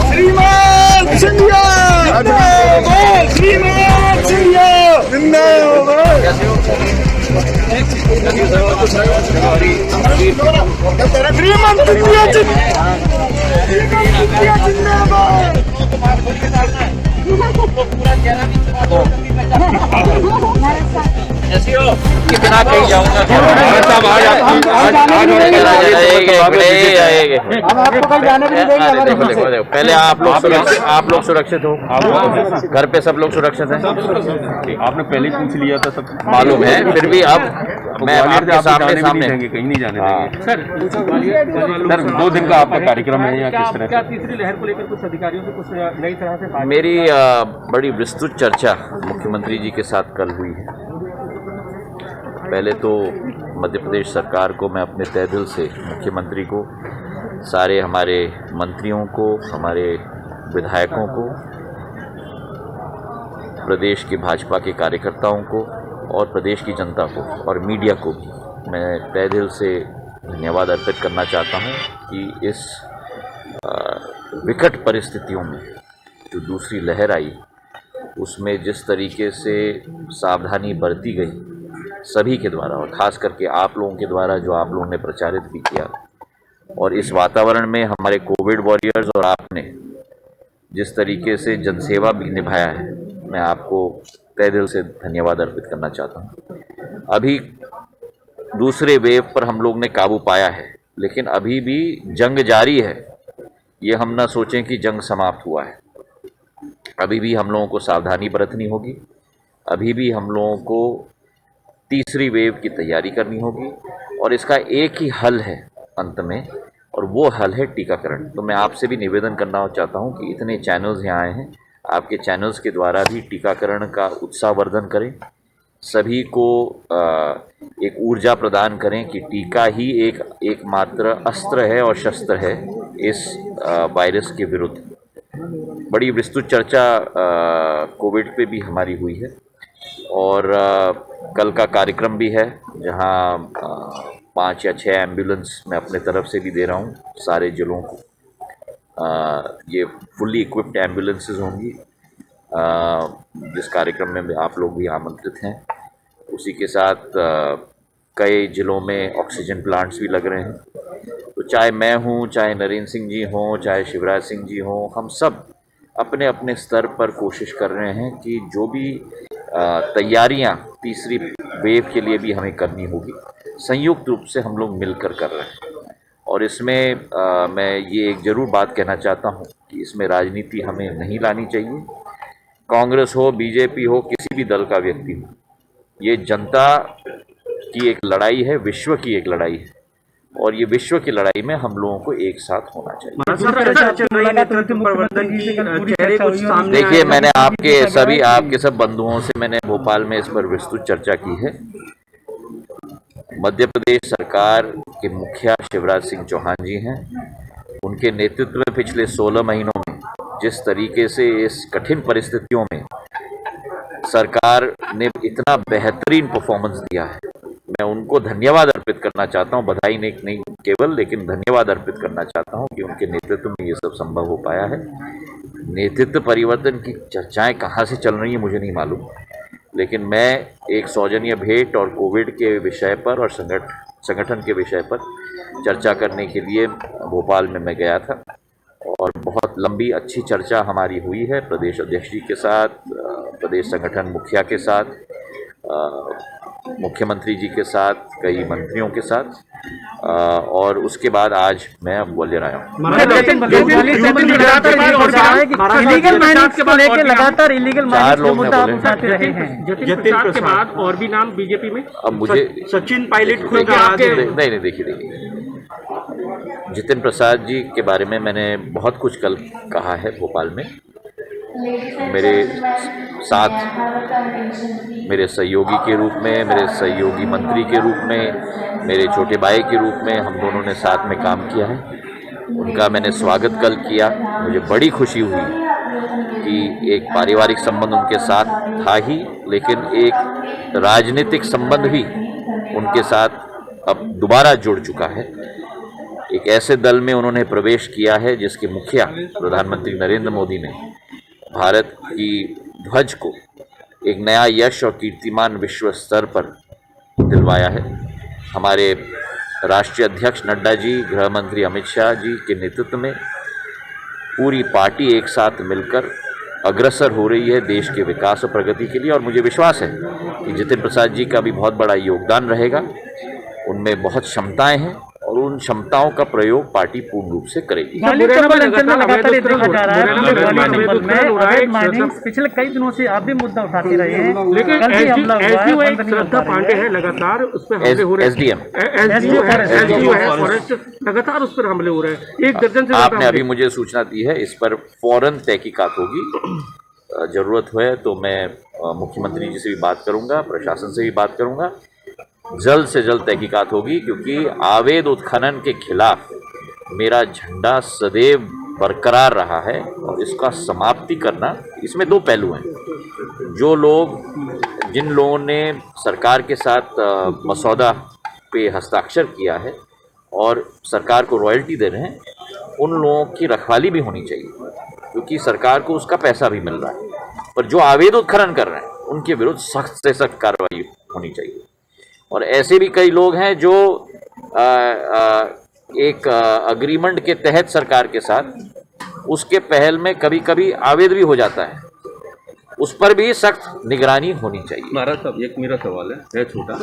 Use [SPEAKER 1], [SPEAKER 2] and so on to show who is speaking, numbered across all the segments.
[SPEAKER 1] श्रीमान सिंधिया श्रीमान सिंधिया जिंदाबाद। श्रीमान सिंधिया जिंदाबाद।
[SPEAKER 2] कितना कहीं जाऊंगा पहले आप लोग सुरक्षित हो, घर पे सब लोग सुरक्षित हैं।
[SPEAKER 3] आपने पहले पूछ लिया था, सब
[SPEAKER 2] मालूम है, फिर भी अब मैं आपके सामने
[SPEAKER 3] कहीं नहीं जाने देंगे। सर 2 दिन का आपका कार्यक्रम है या किस तरह? क्या तीसरी लहर को लेकर कुछ अधिकारियों से कुछ नई तरह से
[SPEAKER 2] मेरी बड़ी विस्तृत चर्चा मुख्यमंत्री जी के साथ कल हुई है। पहले तो मध्य प्रदेश सरकार को मैं अपने तहे दिल से, मुख्यमंत्री को, सारे हमारे मंत्रियों को, हमारे विधायकों को, प्रदेश के भाजपा के कार्यकर्ताओं को और प्रदेश की जनता को और मीडिया को भी मैं तहे दिल से धन्यवाद अर्पित करना चाहता हूं कि इस विकट परिस्थितियों में जो दूसरी लहर आई उसमें जिस तरीके से सावधानी बरती गई सभी के द्वारा और ख़ास करके आप लोगों के द्वारा, जो आप लोगों ने प्रचारित भी किया, और इस वातावरण में हमारे कोविड वॉरियर्स और आपने जिस तरीके से जनसेवा भी निभाया है, मैं आपको तहे दिल से धन्यवाद अर्पित करना चाहता हूँ। अभी दूसरे वेव पर हम लोग ने काबू पाया है, लेकिन अभी भी जंग जारी है। ये हम ना सोचें कि जंग समाप्त हुआ है। अभी भी हम लोगों को सावधानी बरतनी होगी, अभी भी हम लोगों को तीसरी वेव की तैयारी करनी होगी और इसका एक ही हल है अंत में, और वो हल है टीकाकरण। तो मैं आपसे भी निवेदन करना चाहता हूं कि इतने चैनल्स यहाँ आए हैं, आपके चैनल्स के द्वारा भी टीकाकरण का उत्साहवर्धन करें, सभी को एक ऊर्जा प्रदान करें कि टीका ही एकमात्र अस्त्र है और शस्त्र है इस वायरस के विरुद्ध। बड़ी विस्तृत चर्चा कोविड पे भी हमारी हुई है और कल का कार्यक्रम भी है जहां 5 या 6 एम्बुलेंस मैं अपने तरफ से भी दे रहा हूं सारे जिलों को। ये फुल्ली इक्विप्ड एम्बुलेंसेस होंगी जिस कार्यक्रम में आप लोग भी आमंत्रित हैं। उसी के साथ कई जिलों में ऑक्सीजन प्लांट्स भी लग रहे हैं। तो चाहे मैं हूं, चाहे नरेंद्र सिंह जी हों, चाहे शिवराज सिंह जी हों, हम सब अपने अपने स्तर पर कोशिश कर रहे हैं कि जो भी तैयारियां तीसरी वेव के लिए भी हमें करनी होगी, संयुक्त रूप से हम लोग मिलकर कर रहे हैं। और इसमें मैं ये एक ज़रूर बात कहना चाहता हूं कि इसमें राजनीति हमें नहीं लानी चाहिए। कांग्रेस हो, बीजेपी हो, किसी भी दल का व्यक्ति हो, ये जनता की एक लड़ाई है, विश्व की एक लड़ाई है, और ये विश्व की लड़ाई में हम लोगों को एक साथ होना चाहिए। देखिए, मैंने आपके सब बंधुओं से मैंने भोपाल में इस पर विस्तृत चर्चा की है। मध्य प्रदेश सरकार के मुखिया शिवराज सिंह चौहान जी हैं। उनके नेतृत्व में पिछले 16 महीनों में जिस तरीके से इस कठिन परिस्थितियों में सरकार ने इतना बेहतरीन परफॉर्मेंस दिया है, मैं उनको धन्यवाद अर्पित करना चाहता हूं। बधाई नहीं केवल, लेकिन धन्यवाद अर्पित करना चाहता हूं कि उनके नेतृत्व में ये सब संभव हो पाया है। नेतृत्व परिवर्तन की चर्चाएं कहां से चल रही हैं मुझे नहीं मालूम, लेकिन मैं एक सौजन्य भेंट और कोविड के विषय पर और संगठन के विषय पर चर्चा करने के लिए भोपाल में मैं गया था और बहुत लंबी अच्छी चर्चा हमारी हुई है प्रदेश अध्यक्ष जी के साथ, प्रदेश संगठन मुखिया के साथ, मुख्यमंत्री जी के साथ, कई मंत्रियों के साथ, और उसके बाद आज मैं ग्वालियर आया हूँ। चार लोग के बाद
[SPEAKER 3] और भी नाम बीजेपी में,
[SPEAKER 2] अब मुझे
[SPEAKER 3] सचिन पायलट
[SPEAKER 2] नहीं देखिए जितिन प्रसाद जी के बारे में मैंने बहुत कुछ कल कहा है भोपाल में। मेरे साथ मेरे सहयोगी के रूप में, मेरे सहयोगी मंत्री के रूप में, मेरे छोटे भाई के रूप में हम दोनों ने साथ में काम किया है। उनका मैंने स्वागत कल किया। मुझे बड़ी खुशी हुई कि एक पारिवारिक संबंध उनके साथ था ही, लेकिन एक राजनीतिक संबंध भी उनके साथ अब दोबारा जुड़ चुका है। एक ऐसे दल में उन्होंने प्रवेश किया है जिसके मुखिया प्रधानमंत्री नरेंद्र मोदी ने भारत की ध्वज को एक नया यश और कीर्तिमान विश्व स्तर पर दिलवाया है। हमारे राष्ट्रीय अध्यक्ष नड्डा जी, गृह मंत्री अमित शाह जी के नेतृत्व में पूरी पार्टी एक साथ मिलकर अग्रसर हो रही है देश के विकास और प्रगति के लिए, और मुझे विश्वास है कि जितिन प्रसाद जी का भी बहुत बड़ा योगदान रहेगा। उनमें बहुत क्षमताएं हैं और उन क्षमताओं का प्रयोग पार्टी पूर्ण रूप से करेगी।
[SPEAKER 4] पिछले कई दिनों से आप भी मुद्दा उठाते रहे हैं,
[SPEAKER 3] लेकिन श्रद्धा पांडे है लगातार उस पर हमले हो रहे हैं। SDM है फॉरेस्ट, लगातार उस पर हमले हो रहे हैं। 1 दर्जन से
[SPEAKER 2] आपने अभी मुझे सूचना दी है, इस पर फौरन तहकीकात होगी। जरूरत है तो मैं मुख्यमंत्री जी से भी बात करूंगा, प्रशासन से भी बात करूंगा। जल्द से जल्द तहकीकात होगी, क्योंकि अवैध उत्खनन के खिलाफ मेरा झंडा सदैव बरकरार रहा है और इसका समाप्ति करना, इसमें 2 पहलू हैं। जिन लोगों ने सरकार के साथ मसौदा पे हस्ताक्षर किया है और सरकार को रॉयल्टी दे रहे हैं, उन लोगों की रखवाली भी होनी चाहिए, क्योंकि सरकार को उसका पैसा भी मिल रहा है। पर जो अवैध उत्खनन कर रहे हैं उनके विरुद्ध सख्त से सख्त कार्रवाई होनी चाहिए। और ऐसे भी कई लोग हैं जो एक अग्रीमेंट के तहत सरकार के साथ उसके पहल में कभी कभी अवैध भी हो जाता है, उस पर भी सख्त निगरानी होनी चाहिए।
[SPEAKER 3] महाराज साहब, एक मेरा सवाल है छोटा।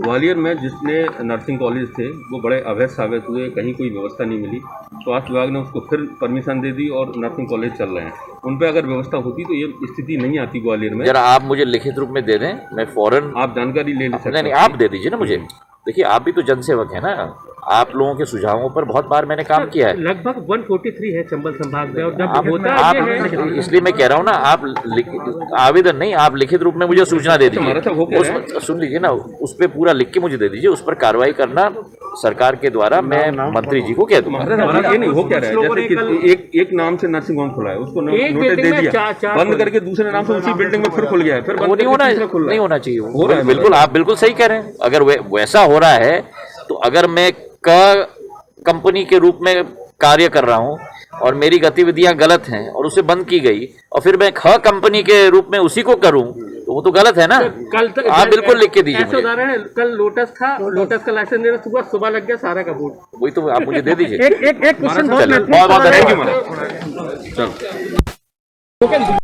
[SPEAKER 3] ग्वालियर में जितने नर्सिंग कॉलेज थे वो बड़े अवैध साबित हुए, कहीं कोई व्यवस्था नहीं मिली। स्वास्थ्य विभाग ने उसको फिर परमिशन दे दी और नर्सिंग कॉलेज चल रहे हैं। उन पर अगर व्यवस्था होती तो ये स्थिति नहीं आती ग्वालियर में।
[SPEAKER 2] जरा आप मुझे लिखित रूप में दे दें, मैं फौरन
[SPEAKER 3] आप जानकारी ले सकते हैं।
[SPEAKER 2] नहीं, आप दे दीजिए ना मुझे। देखिए, आप भी तो जनसेवक है ना, आप लोगों के सुझावों पर बहुत बार मैंने काम किया है।
[SPEAKER 3] लगभग 143 है चंबल संभाग में, और जब
[SPEAKER 2] आप
[SPEAKER 3] होता है
[SPEAKER 2] इसलिए मैं कह रहा हूँ ना, आप आवेदन नहीं, आप लिखित रूप में मुझे सूचना दे दीजिए। सुन लीजिए ना, उस पर पूरा लिख के मुझे दे दीजिए। उस पर कार्रवाई करना सरकार के द्वारा मैं मंत्री जी को कह दूंगा।
[SPEAKER 3] ये नहीं हो क्या रहा है, जैसे कि एक नाम से नर्सिंग होम खुला है, उसको नोटिस दे दिया, बंद करके दूसरे नाम से उसी बिल्डिंग में फिर खुल गया है, फिर
[SPEAKER 2] वो नहीं होना चाहिए। बिल्कुल, आप बिल्कुल सही कह रहे हैं। अगर वैसा हो रहा है तो अगर मैं कंपनी के रूप में कार्य कर रहा हूं और मेरी गतिविधियां गलत हैं और उसे बंद की गई और फिर मैं ख कंपनी के रूप में उसी को करूं, तो वो तो गलत है ना।
[SPEAKER 3] कल तक
[SPEAKER 2] आप बिल्कुल लिख के दीजिए मुझे।
[SPEAKER 3] कल लोटस था, लोटस का लाइसेंस देना सुबह लग गया सारा का बोर्ड।
[SPEAKER 2] वही तो आप मुझे दे दीजिए।
[SPEAKER 4] एक क्वेश्चन
[SPEAKER 2] बहुत बहुत धन्यवाद।